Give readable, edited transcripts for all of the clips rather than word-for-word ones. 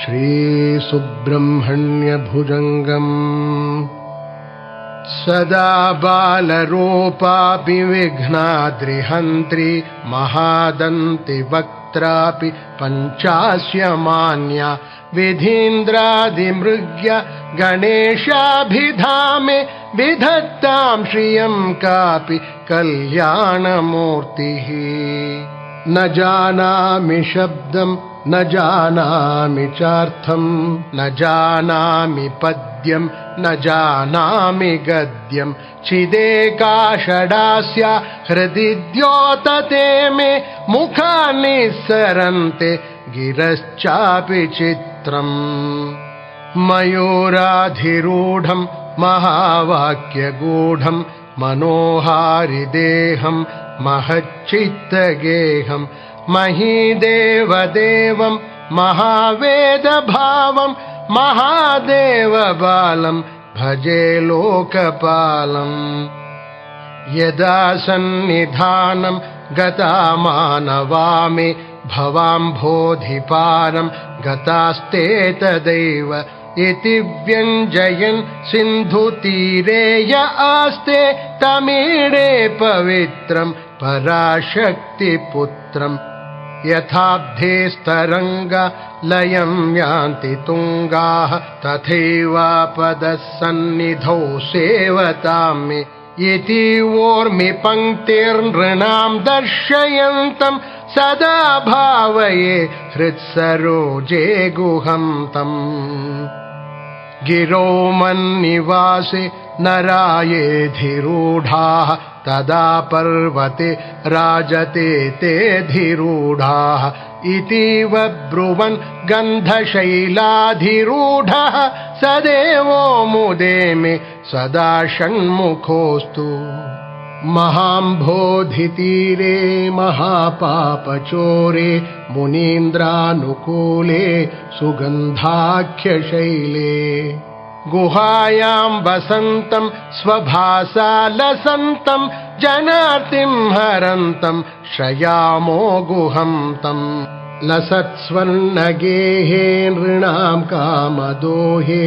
श्रीसुब्रह्मण्यभुजङ्गम् सदा बालरूपापि विघ्नाद्रिहन्त्री महादन्तिवक्त्रापि पञ्चास्यमान्या विधीन्द्रादिमृग्य गणेशाभिधामे विधत्तां श्रियं कापि कल्याणमूर्तिः। न जानामि शब्दं न जानामि चार्थं न जानामि पद्यं न जानामि गद्यं चिदेका षडास्या हृदि द्योतते मे मुखानि सरन्ते गिरश्चापि चित्रम्। मयूराधिरूढं महावाक्यगूढं मनोहारिदेहं महच्चित्तगेहं महीदेवदेवं महावेदभावं महादेवबालं भजे लोकपालम्। यदा सन्निधानं गता मानवामे भवाम्भोधिपारं गतास्ते तदैव इति व्यञ्जयन् सिन्धुतीरे य आस्ते तमीडे पवित्रं पराशक्तिपुत्रम्। यथाब्धेस्तरङ्गा लयं यान्ति तुङ्गाः तथैवापदः सन्निधौ सेवतां मे इति वोर्मि पङ्क्तिर्नृणां दर्शयन्तं सदा भावये हृत्सरोजे गुहं तम्। गिरौ मन्निवासे नरायेऽधिरूढाः तदा पर्वते राजते तेऽधिरूढाः इतीव ब्रुवन् गन्धशैलाधिरूढः सदेवो मुदे मे सदा षण्मुखोऽस्तु। महाम्भोधितीरे महापापचोरे मुनीन्द्रानुकूले सुगन्धाख्यशैले गुहायां वसन्तं स्वभासालसन्तं जनार्तिं हरन्तं श्रयामो गुहं तम्। लसत्स्वर्णगेहे नृणां कामदोहे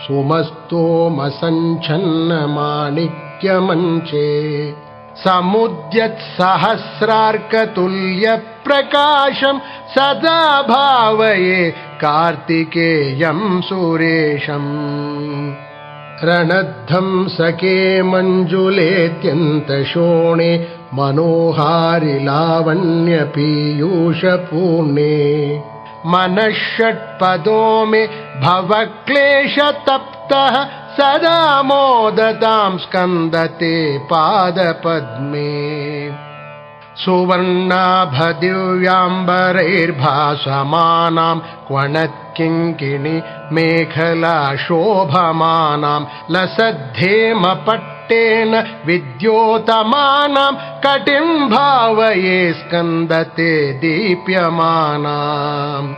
सुमस्तोमसञ्छन्नमाणिक्यमञ्चे समुद्यत्सहस्रार्कतुल्यप्रकाशं सदा भावये कार्तिकेयं सुरेशम्। रणध्वंसके मञ्जुलेऽत्यन्तशोणे मनोहारि लावण्यपीयूषपूर्णे मनःषट्पदो मे भवक्लेशतप्तः सदा मोदतां स्कन्दते पादपद्मे। सुवर्णाभदिव्याम्बरैर्भासमानां क्वणत्किङ्किणी मेखला शोभमानां लसद्धेमपट्टेन विद्योतमानां कटिं भावये स्कन्दते दीप्यमानाम्।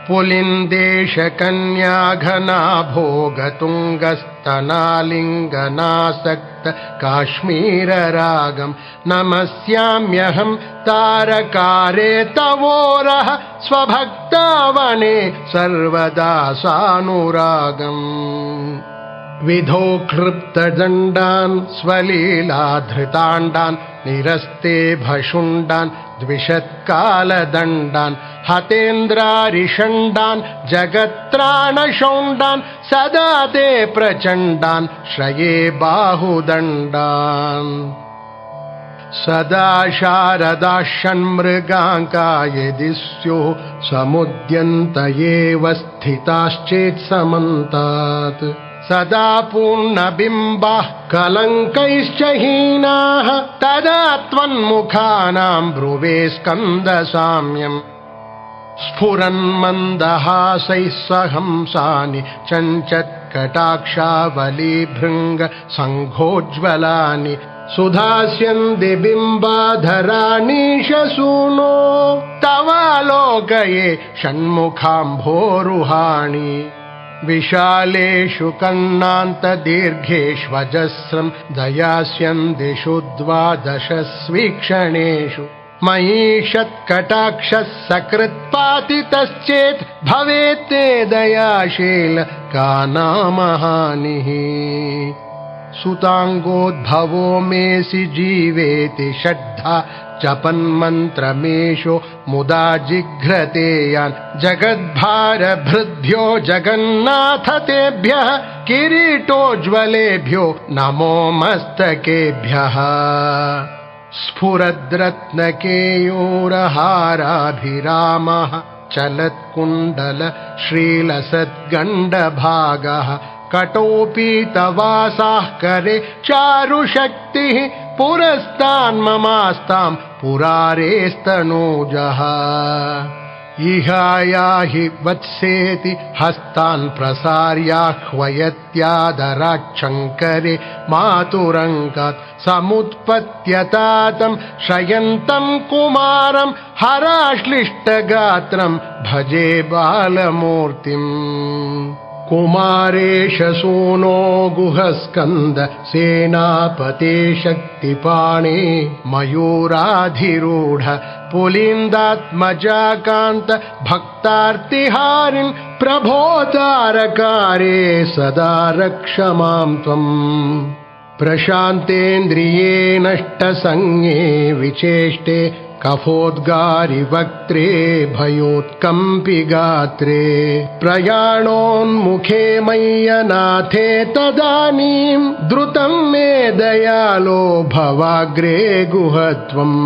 पुलिन्देशकन्याघना भोगतुङ्गस्तनालिङ्गनासक्त काश्मीररागं नमस्याम्यहं तारकारे तवोरः स्वभक्तावने सर्वदा सानुरागम्। विधौ क्षिप्तदण्डान् स्वलीलाधृताण्डान् निरस्ते भशुण्डान् द्विषत्कालदण्डान् हतेन्द्रारिषण्डान् जगत्त्राणशौण्डान् सदा ते प्रचण्डान् श्रये बाहुदण्डान्। सदा शारदा षण्मृगाङ्का यदि स्युः समुद्यन्त एव स्थिताश्चेत्समन्तात् सदा पूर्णबिम्बाः कलङ्कैश्च हीनाः तदा त्वन्मुखानां ब्रुवे स्कन्दसाम्यम्। स्फुरन्मन्दहासैः सहंसानि चञ्चत्कटाक्षावलीभृङ्ग सङ्घोज्ज्वलानि सुधास्यन्ति बिम्बाधराणीशसूनो तवालोकये षण्मुखाम्भोरुहाणि। विशालेषु कर्णान्तदीर्घेष्वजस्रं दयास्यन्दिषु द्वादशस्वीक्षणेषु मयीषत्कटाक्षः सकृत्पातितश्चेत् भवेत्ते दयाशील का नामहानिः सुताङ्गोद्भवो मेऽसि जीवेति षड्धा जपन्मन्त्रमेषो मुदा जिघ्रते यान् जगद्भारभृद्भ्यो जगन्नाथ तेभ्यः किरीटोज्ज्वलेभ्यो नमो मस्तकेभ्यः स्फुरद्रत्नकेयूरहाराभिरामः चलत्कुण्डल श्रीलसद्गण्डभागः कटोपीतवासाः करे चारुशक्तिः पुरस्तान्ममास्तां पुरारेस्तनूजः इहायाहि वत्सेति हस्तान् प्रसार्याह्वयत्यादराक्षङ्करे मातुरङ्गात् समुत्पत्यतातं शयन्तं कुमारं हराश्लिष्टगात्रं भजे बालमूर्तिम् कुमारेश सूनो गुहस्कन्द सेनापते शक्तिपाणे मयूराधिरूढ पुलिन्दात्मजाकान्त भक्तार्तिहारिन् प्रभो तारकारे सदा रक्ष मां त्वम् प्रशान्तेन्द्रिये नष्टसंज्ञे विचेष्टे कफोद्गारिवक्त्रे भयोत्कम्पि गात्रे प्रयाणोन्मुखे मय्यनाथे तदानीं द्रुतं मे दयालो भवाग्रे गुहत्वम्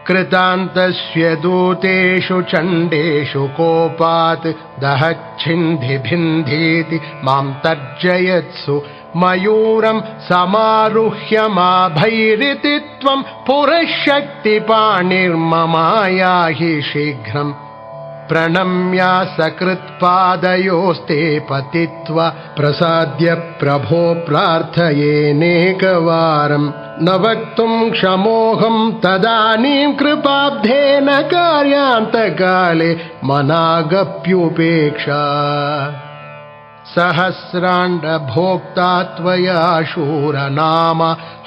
कृतान्तस्य दूतेषु चण्डेषु कोपात् दहच्छिन्धिभिन्धीति मां तर्जयत्सु मयूरं समारुह्य माभैरिति त्वं पुरःशक्तिपाणिर्ममायाहि शीघ्रम् प्रणम्या सकृत्पादयोस्ते पतित्वा प्रसाद्य प्रभो प्रार्थयेनेकवारम् न वक्तुं क्षमोऽहं तदानीं कृपाब्धेन कार्यान्तकाले मनागप्युपेक्षा सहस्राण्डभोक्ता त्वया शूरनाम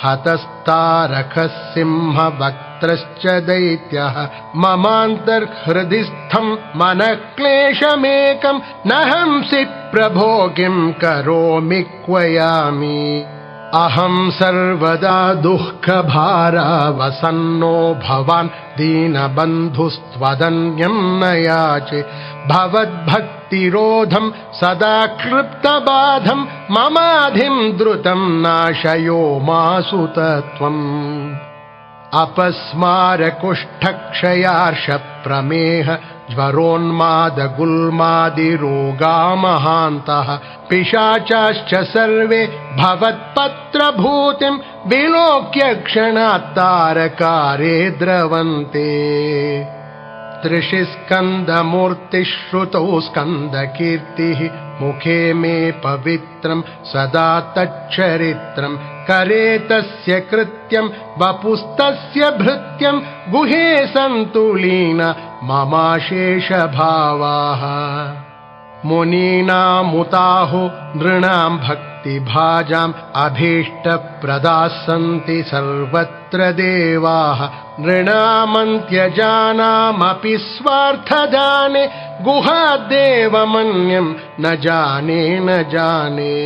हतस्तारकः सिंहवक्त्रश्च दैत्यः ममान्तर्हृदिस्थं मनक्लेशमेकं न हंसि प्रभो किं करोमि क्वयामि अहं सर्वदा दुःखभारावसन्नो भवान् दीनबन्धुस्त्वदन्यं न याचे भवद्भक्तिरोधं सदा क्लृप्तबाधं ममाधिं द्रुतं नाशयो मासुत त्वम् अपस्मारकुष्ठक्षयार्षप्रमेह ज्वरोन्मादगुल्मादिरोगा महान्तः पिशाचाश्च सर्वे भवत्पत्रभूतिं विलोक्य क्षणात् तारकारे द्रवन्ते त्रिशिस्कन्दमूर्तिश्रुतौ स्कन्दकीर्तिः मुखे मे पवित्रं सदा तच्चरित्रं करे तस्य कृत्यं वपुस्तस्य भृत्यं गुहे सन्तुलीन ममाशेषभावाः मुनीनामुताहो नृणां भक्तिभाजाम् अभीष्टप्रदाः सन्ति सर्वत्र देवाः नृणामन्त्यजानामपि स्वार्थजाने गुहाद्देवमन्यं न जाने न जाने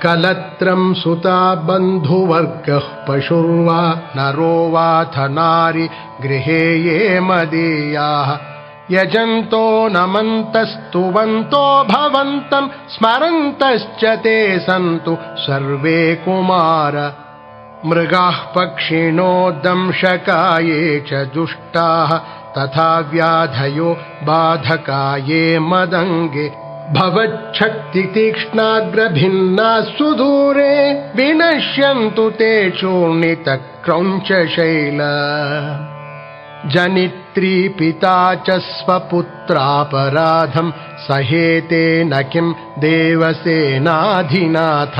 कलत्रं सुता बन्धुवर्गः पशुर्वा नरो वाथ नारी गृहे ये मदीयाः यजन्तो नमन्तस्तुवन्तो भवन्तं स्मरन्तश्च ते सन्तु सर्वे कुमार मृगाः पक्षिणो दंशकाये च दुष्टाः तथा व्याधयो बाधकाये मदङ्गे भवच्छक्तितीक्ष्णाग्रभिन्नाः सुदूरे विनश्यन्तु ते चूर्णितक्रौञ्चशैल जनित्री पिता च स्वपुत्रापराधं सहेते न किं देवसेनाधिनाथ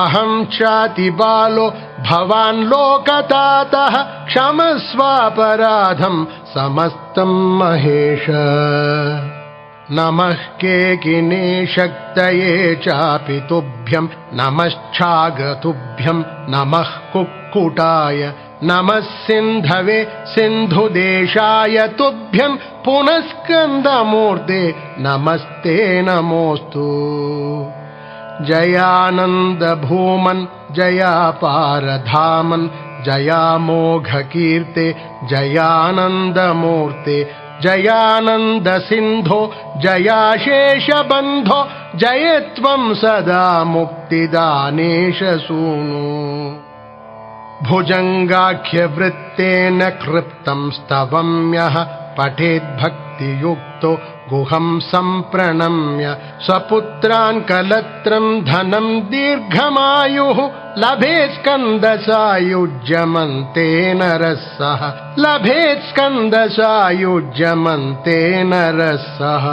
अहं चातिबालो भवान् लोकतातः क्षमस्वापराधं समस्तं महेश नमः केकिने शक्तये चापि तुभ्यं नमश्चागतुभ्यं नमः कुक्कुटाय नमः सिन्धवे सिन्धुदेशाय तुभ्यं पुनस्कन्दमूर्ते नमस्ते नमोऽस्तु। जयानन्दभूमन् जयापारधामन् जयामोघकीर्ते जयानन्दमूर्ते जयानन्दसिन्धो जयाशेषबन्धो जय त्वं सदा मुक्तिदानेश सूनु। भुजङ्गाख्यवृत्तेन कृप्तं स्तवं यः पठेद्भक्तियुक्तो गुहं सम्प्रणम्य स्वपुत्रान् कलत्रं धनं दीर्घमायुः लभेत् स्कन्दसायुज्यमन्तेन रसः लभेत् स्कन्दसायुज्यमन्तेन रसः।